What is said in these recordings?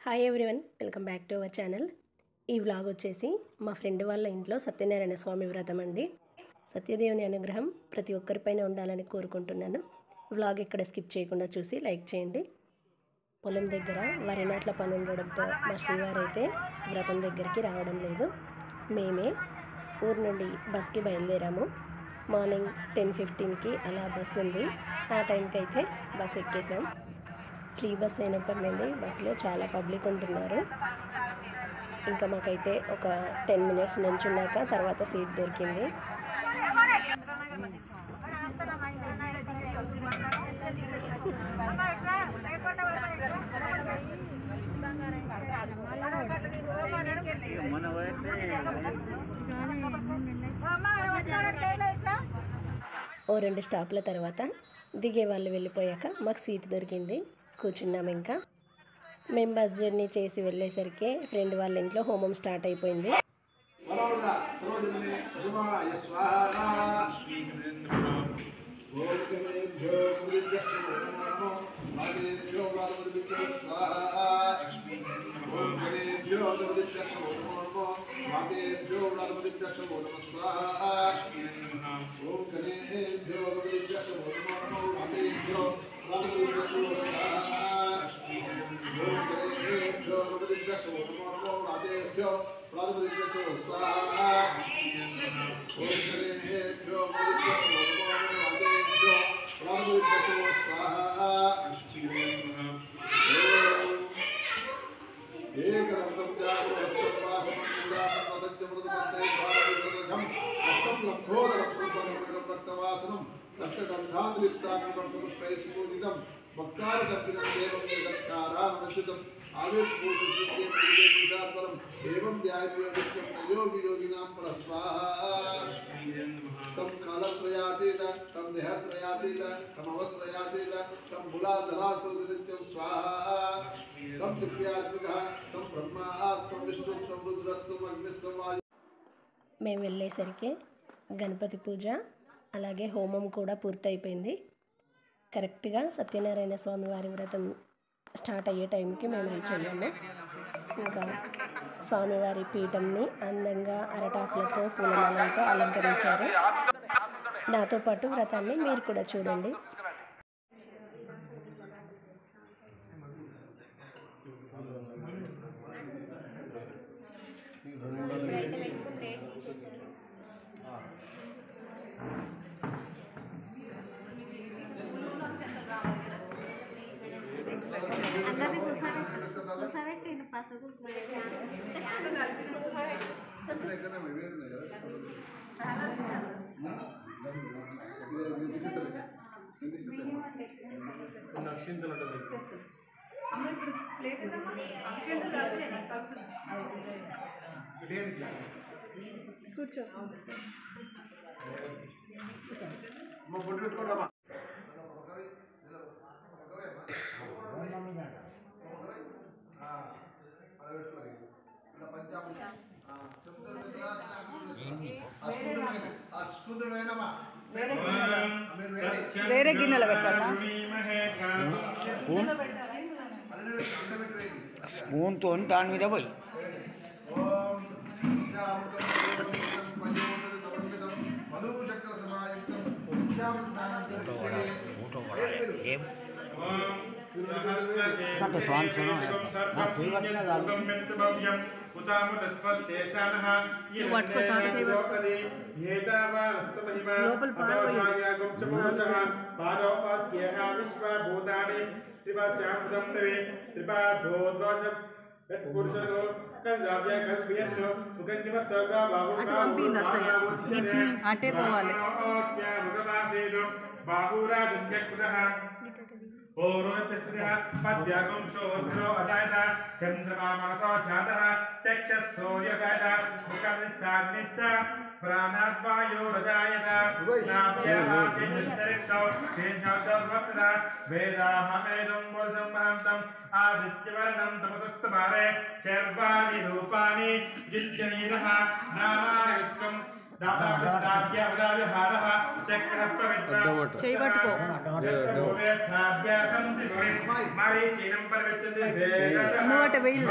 Hi everyone, welcome back to our channel. ఈ vlog వచ్చేసి మా ఫ్రెండ్ వాళ్ళ ఇంట్లో సత్యనారాయణ స్వామి వ్రతం అండి. సత్యదేవుని అనుగ్రహం ప్రతి ఒక్కరిపైన ఉండాలని కోరుకుంటున్నాను. వ్లాగ్ ఎక్కడ స్కిప్ చేయకుండా చూసి లైక్ చేయండి. పొలం దగ్గర వరి నాట్ల పని ఉండడంతో మా శ్రీవారు అయితే వ్రతం దగ్గరికి రావడం లేదు. మేమే ఊరు నుండి బస్కి బయలుదేరాము. మార్నింగ్ 10:15కి అలా బస్సు ఉంది. ఆ టైంకి అయితే బస్ ఎక్కేసాం. ఫ్రీ బస్ అయినప్పటి నుండి బస్సులో చాలా పబ్లిక్ ఉంటున్నారు. ఇంకా మాకైతే ఒక 10 మినిట్స్ నుంచున్నాక తర్వాత సీట్ దొరికింది. ఓ 2 స్టాప్ల తర్వాత దిగే వాళ్ళు వెళ్ళిపోయాక మాకు సీట్ దొరికింది. కూర్చున్నాము. ఇంకా మేము బస్ జర్నీ చేసి వెళ్ళేసరికి ఫ్రెండ్ వాళ్ళ ఇంట్లో హోమం స్టార్ట్ అయిపోయింది. మేము వెళ్ళేసరికి గణపతి పూజ అలాగే హోమం కూడా పూర్తయిపోయింది. కరెక్ట్గా సత్యనారాయణ స్వామి వారి వ్రతం స్టార్ట్ అయ్యే టైంకి మేము రీచ్ అయ్యాము. ఇంకా స్వామివారి పీఠంని అందంగా అరటాకులతో పూలమాలలతో అలంకరించారు. నాతో పాటు వ్రతాన్ని మీరు కూడా చూడండి. కూర్చో. వేరే గిన్నెలో పెట్టాలా? స్పూన్తో దాని మీద పోయి అంటే పోవాలి. చేయబట్టుకో నువ్వట వెయ్యి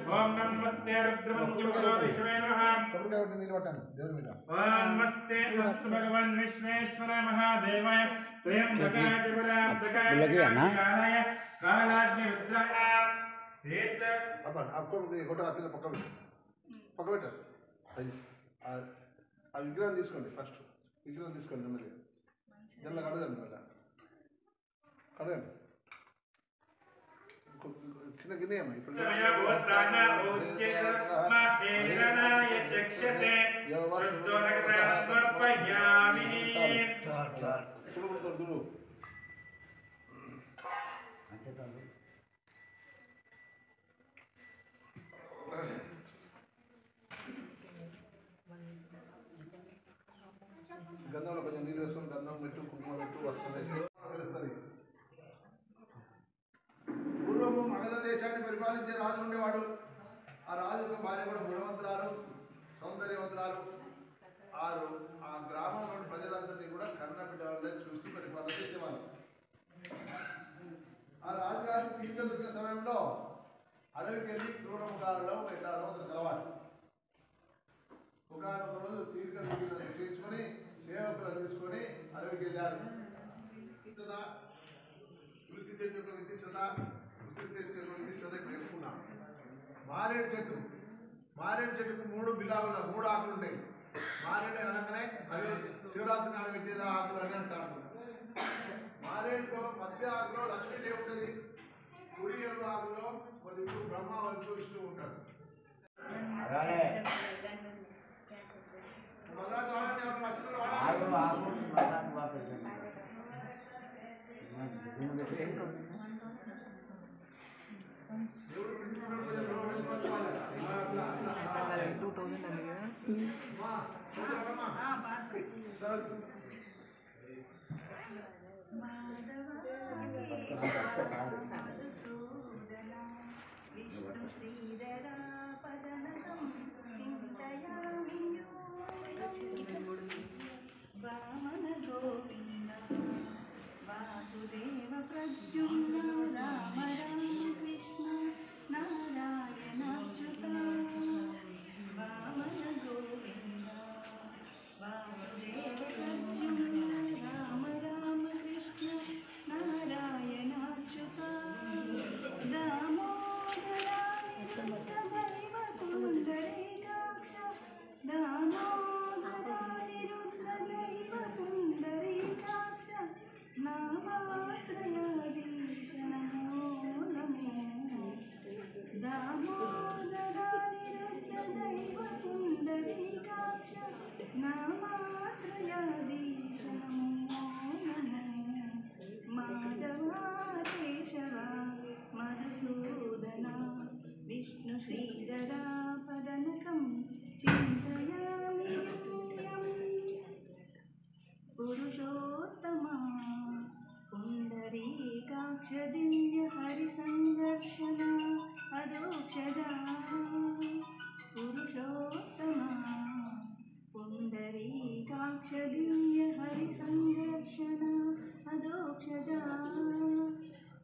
ఓం నమస్తే నమస్తే అస్తు భగవన్ విశ్వేశ్వర మహాదేవాయ స్వయం కాలాగ్ని రుద్రాయ आपको फोटो आते पక్క పెట్టారు ఆ విగ్రహం తీసుకోండి ఫస్ట్ విగ్రహం తీసుకోండి నెమ్మది జల్ల కడగండి మళ్ళీ కడగండి చిన్న గిన్నె అమ్మా ఇప్పుడు చూడు గంధంలో కొంచెం నీళ్ళు వేసుకొని గంధం పెట్టు కుంకుమ పెట్టు వస్త్రం వేసి తెలుస్తుంది. పూర్వము మగధ దేశాన్ని పరిపాలించే రాజు ఉండేవాడు. ఆ రాజు యొక్క భార్య కూడా గుణవంతురాలు, సౌందర్యవంతురాలు. ఆ గ్రామంలోని ప్రజలందరినీ కూడా కన్నబిడ్డ వాళ్ళే చూసి పరిపాలన చేసేవారు. ఆ రాజుగారి తీర్థ దొరికిన సమయంలో అడవికి వెళ్ళి క్రూరముఖాలలో వెళ్ళాలో అతను కలవాలి. ఒకనొక రోజు తీర్థ నిశ్చయించుకొని సేవకులను తీసుకొని అడవికి వెళ్ళాడు. తులసి చెట్టు విశిష్టత, ఉసిరి చెట్టు విశిష్టత ఇక్కడ తెలుసుకున్నాం. మారేడు చెట్టుకు 3 ఆకులు ఉంటాయి. మారేడు అనగానే అది శివరాత్రి నాడు పెట్టేదా ఆకులు అని అంటారు. మారేడులో మధ్య ఆకులో లక్ష్మీదేవి ఉంటుంది. కుడి ఎడమ ఆకులో ఇప్పుడు బ్రహ్మ వైపు విష్ణు ఉంటాడు. వాసుదేవ ప్రద్యుమ్న రామ రామ కృష్ణ నారాయణ అచ్యుత వామన గోవింద వాసుదేవ ప్రద్యుమ్న రామ రామ కృష్ణ నారాయణ అచ్యుత దామోదరా నిరుద్ధ దైవ పుండరీకాక్ష దామోదరా నిరుద్ధ దైవ పుండరీకాక్ష నామాత్రయాధీశ నమో నమో దామోదరా నిరుద్ధ దైవ పుండరీకాక్ష నామాత్రయాధీశ నమో నమో మాధవా కేశవ మధుసూదన విష్ణు శ్రీధరా పదనకం చింతయామి పురుషోత్తమ పుండరీకాక్ష దివ్య హరి సందర్శన అదోక్షజా పురుషోత్తమ పుండరీకాక్ష దివ్య హరి సందర్శన అదోక్షజా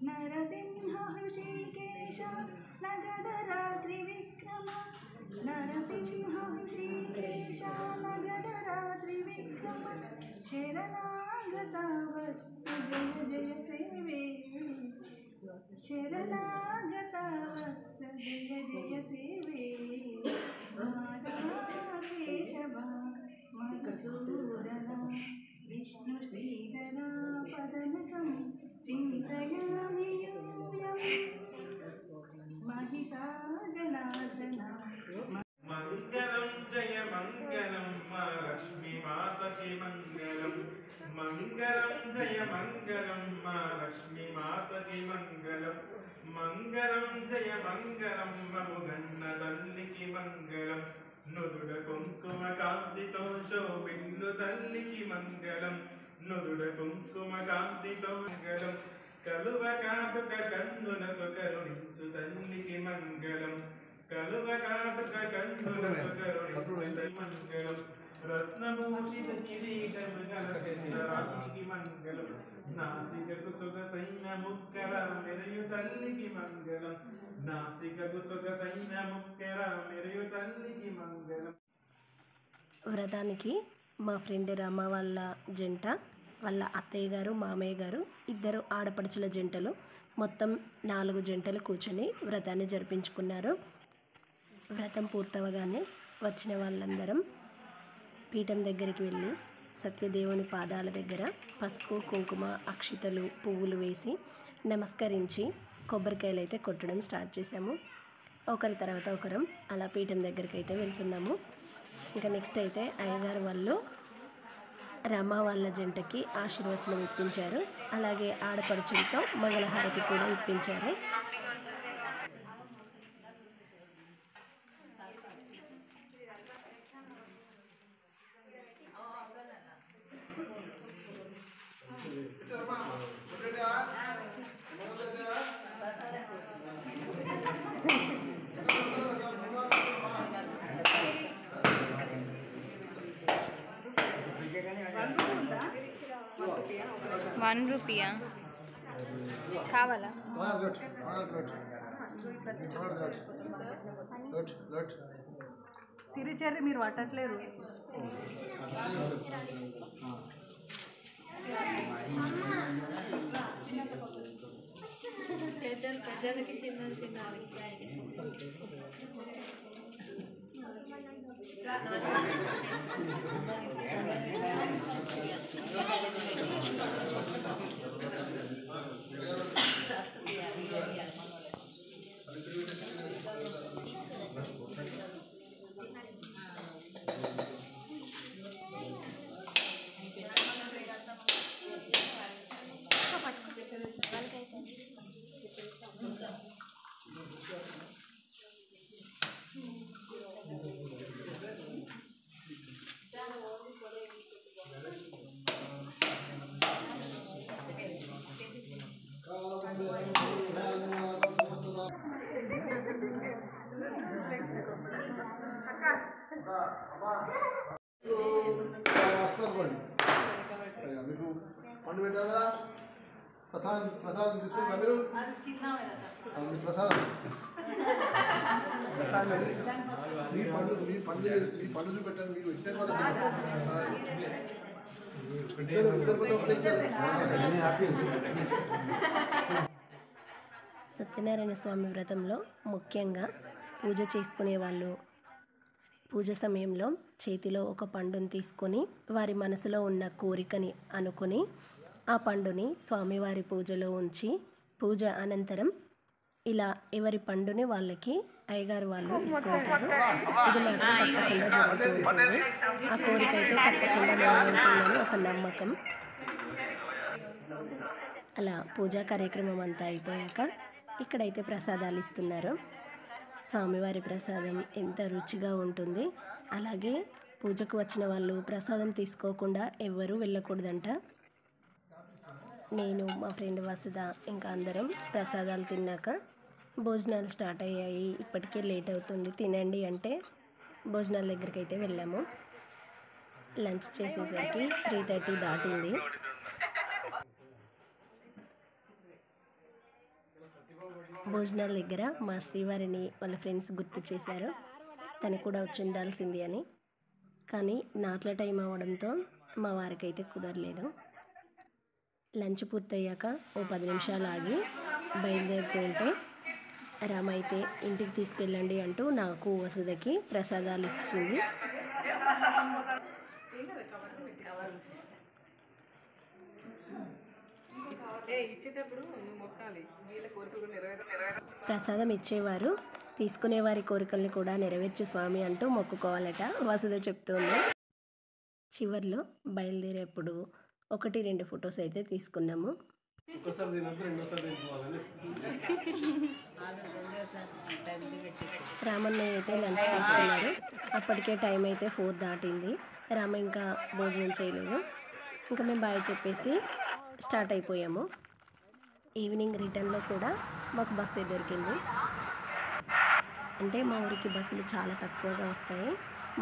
నరసింహ హృషికేశ నగదరాత్రి విక్రమ నరసింహ హృషికేశ నగదరాత్రి విక్రమ శరణాగత వత్స జయ జయ సేవే శరణాగత వత్స జయ జయ సేవే కేశవ మధుసూదన విష్ణు శ్రీధర పదనకం చింతయామి యూయం మహిత जय मङ्गलं मा लक्ष्मी मातकी मङ्गलं मङ्गलं जय मङ्गलं ममुगन्न तल्लिकी मङ्गलं నుదుడ కుంకుమ కాంతితో శోభిల్లు తల్లికి మంగళం నుదుడ కుంకుమ కాంతితో మంగళం కలువ కాటుక కన్నులతో కరుణించు తల్లికి మంగళం కలువ కాటుక కన్నులతో కరుణించు మంగళం రత్నభూషిత కిరీటము గలకి మంగళం నాసికకు సొగసైన ముక్కర మెరయు తల్లికి మంగళం నాసికకు సొగసైన ముక్కర మెరయు తల్లికి మంగళం. వ్రతానికి మా ఫ్రెండ్ రమ వాళ్ళ జంట, వాళ్ళ అత్తయ్య గారు, మామయ్య గారు, ఇద్దరు ఆడపడుచుల జంటలు, మొత్తం 4 జంటలు కూర్చొని వ్రతాన్ని జరిపించుకున్నారు. వ్రతం పూర్తవగానే వచ్చిన వాళ్ళందరం పీఠం దగ్గరికి వెళ్ళి సత్యదేవుని పాదాల దగ్గర పసుపు, కుంకుమ, అక్షితలు, పువ్వులు వేసి నమస్కరించి కొబ్బరికాయలు అయితే కొట్టడం స్టార్ట్ చేసాము. ఒకరి తర్వాత ఒకరం అలా పీఠం దగ్గరికి అయితే వెళ్తున్నాము. ఇంకా నెక్స్ట్ అయితే అయ్యగారు వాళ్ళు రమ వాళ్ళ జంటకి ఆశీర్వచనం ఇప్పించారు. అలాగే ఆడపడుచులతో మంగళహారతి కూడా ఇప్పించారు. ₹1 కావాలా? సిరిచెర్రి మీరు పట్టట్లేరు. మీకు పండు పెట్టారు కదా, ప్రసాదం తీసుకుంటారా మీరు? ప్రసాదం మీ పండు చూపెట్టాను. మీకు ఇద్దరు సత్యనారాయణ స్వామి వ్రతంలో ముఖ్యంగా పూజ చేసుకునే వాళ్ళు పూజ సమయంలో చేతిలో ఒక పండుని తీసుకొని వారి మనసులో ఉన్న కోరికని అనుకొని ఆ పండుని స్వామివారి పూజలో ఉంచి పూజ అనంతరం ఇలా ఎవరి పండుని వాళ్ళకి అయ్యగారు వాళ్ళు ఇస్తూ ఉంటారు. ఇది మాత్రం తప్పకుండా జరుగుతూ ఉంటుంది. ఆ కోరిక అయితే తప్పకుండా నెరవేరుతుందని ఒక నమ్మకం. అలా పూజా కార్యక్రమం అంతా అయిపోయాక ఇక్కడైతే ప్రసాదాలు ఇస్తున్నారు. స్వామివారి ప్రసాదం ఎంత రుచిగా ఉంటుంది. అలాగే పూజకు వచ్చిన వాళ్ళు ప్రసాదం తీసుకోకుండా ఎవ్వరూ వెళ్ళకూడదంట. నేను, మా ఫ్రెండ్ వసుధ ఇంకా అందరం ప్రసాదాలు తిన్నాక భోజనాలు స్టార్ట్ అయ్యాయి. ఇప్పటికే లేట్ అవుతుంది, తినండి అంటే భోజనాల దగ్గరికి అయితే వెళ్ళాము. లంచ్ చేసేసరికి 3:30 దాటింది. భోజనాల దగ్గర మా శ్రీవారిని వాళ్ళ ఫ్రెండ్స్ గుర్తు చేశారు. తను కూడా వచ్చి ఉండాల్సింది అని. కానీ నాట్ల టైం అవ్వడంతో మా వారికి అయితే కుదరలేదు. లంచ్ పూర్తయ్యాక ఓ 10 నిమిషాలు ఆగి బయలుదేరుతూ ఉంటే రామ అయితే ఇంటికి తీసుకెళ్ళండి అంటూ నాకు వసుధకి ప్రసాదాలు ఇచ్చింది. ప్రసాదం ఇచ్చేవారు తీసుకునేవారి కోరికల్ని కూడా నెరవేర్చు స్వామి అంటూ మొక్కుకోవాలట వసుధ చెప్తుంది. చివర్లో బయలుదేరేప్పుడు 1-2 ఫొటోస్ అయితే తీసుకున్నాము. రామన్నయ్య అయితే లంచ్ చేస్తున్నారు. అప్పటికే టైం అయితే 4 దాటింది. రామ ఇంకా భోజనం చేయలేదు. ఇంకా మేము బాయ్ చెప్పేసి స్టార్ట్ అయిపోయాము. ఈవినింగ్ రిటర్న్లో కూడా మాకు బస్సు దొరికింది. అంటే మా ఊరికి బస్సులు చాలా తక్కువగా వస్తాయి.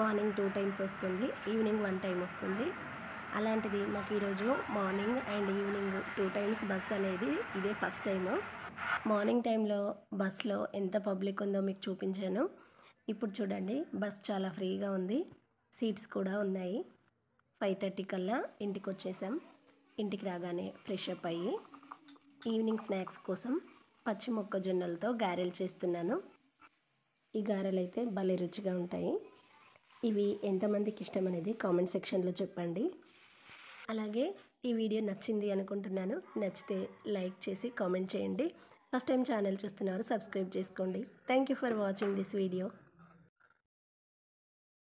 మార్నింగ్ 2 టైమ్స్ వస్తుంది, ఈవినింగ్ 1 టైం వస్తుంది. అలాంటిది మాకు ఈరోజు morning and evening 2 times bus అనేది ఇదే ఫస్ట్ టైము. మార్నింగ్ టైంలో బస్లో ఎంత పబ్లిక్ ఉందో మీకు చూపించాను. ఇప్పుడు చూడండి, బస్ చాలా ఫ్రీగా ఉంది, సీట్స్ కూడా ఉన్నాయి. 5:30 కల్లా ఇంటికి వచ్చేసాం. ఇంటికి రాగానే ఫ్రెష్ అప్ అయ్యి ఈవినింగ్ స్నాక్స్ కోసం పచ్చి మొక్కజొన్నలతో గారెలు చేస్తున్నాను. ఈ గారెలు అయితే భలే రుచిగా ఉంటాయి. ఇవి ఎంతమందికి ఇష్టం అనేది కామెంట్ సెక్షన్లో చెప్పండి. అలాగే ఈ వీడియో నచ్చింది అనుకుంటున్నాను. నచ్చితే లైక్ చేసి కామెంట్ చేయండి. ఫస్ట్ టైం ఛానల్ చూస్తున్నారు, సబ్స్క్రైబ్ చేసుకోండి. Thank you for watching this video.